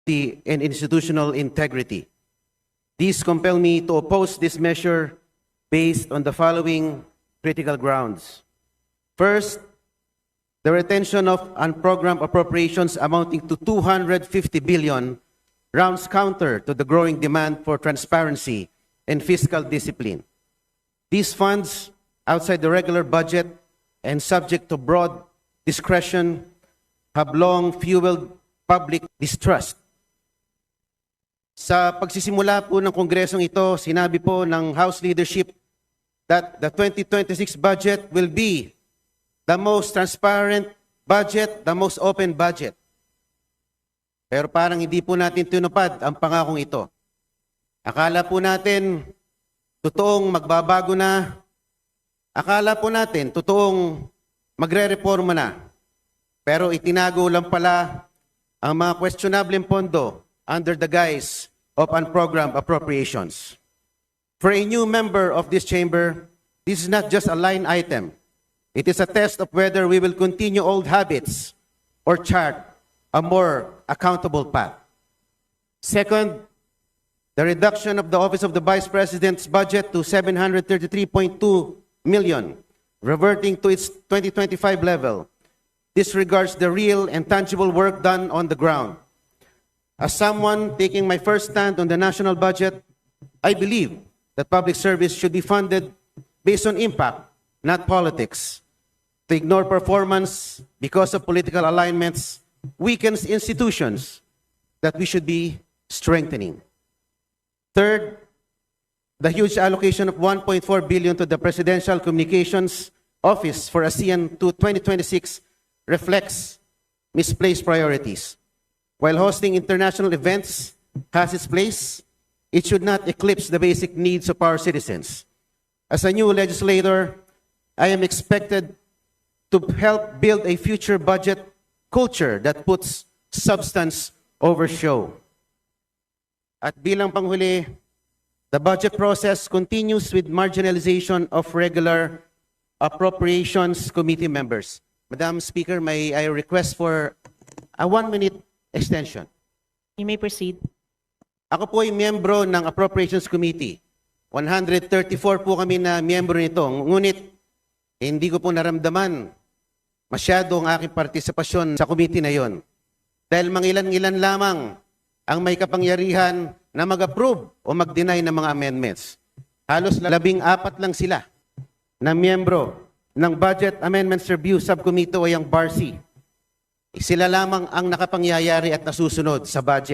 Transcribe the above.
and institutional integrity. These compel me to oppose this measure based on the following critical grounds. First, the retention of unprogrammed appropriations amounting to 250 billion rounds counter to the growing demand for transparency and fiscal discipline. These funds, outside the regular budget and subject to broad discretion, have long fueled public distrust. Sa pagsisimula po ng Kongresong ito, sinabi po ng House leadership that the 2026 budget will be the most transparent budget, the most open budget. Pero parang hindi po natin tinupad ang pangakong ito. Akala po natin totoong magbabago na. Akala po natin totoong magre-reforma na. Pero itinago lang pala ang mga questionable pondo under the guise of unprogrammed appropriations. For a new member of this chamber, this is not just a line item. It is a test of whether we will continue old habits or chart a more accountable path. Second, the reduction of the Office of the Vice President's budget to 733.2 million, reverting to its 2025 level, disregards the real and tangible work done on the ground. As someone taking my first stand on the national budget, I believe that public service should be funded based on impact, not politics. To ignore performance because of political alignments weakens institutions that we should be strengthening. Third, the huge allocation of 1.4 billion to the Presidential Communications Office for ASEAN to 2026 reflects misplaced priorities. While hosting international events has its place, it should not eclipse the basic needs of our citizens. As a new legislator, I am expected to help build a future budget culture that puts substance over show. At bilang panghuli, the budget process continues with marginalization of regular appropriations committee members. Madam Speaker, may I request for a 1-minute extension? You may proceed. Ako po ay miyembro ng Appropriations Committee. 134 po kami na miyembro nito. Ngunit, hindi ko po naramdaman masyado ang aking partisipasyon sa committee na yon. Dahil mangilan-ilan lamang ang may kapangyarihan na mag-approve o mag-deny ng mga amendments. Halos 14 lang sila na miyembro ng Budget Amendments Review Subcommittee o yung BARC. Sila lamang ang nakapangyayari at nasusunod sa budget.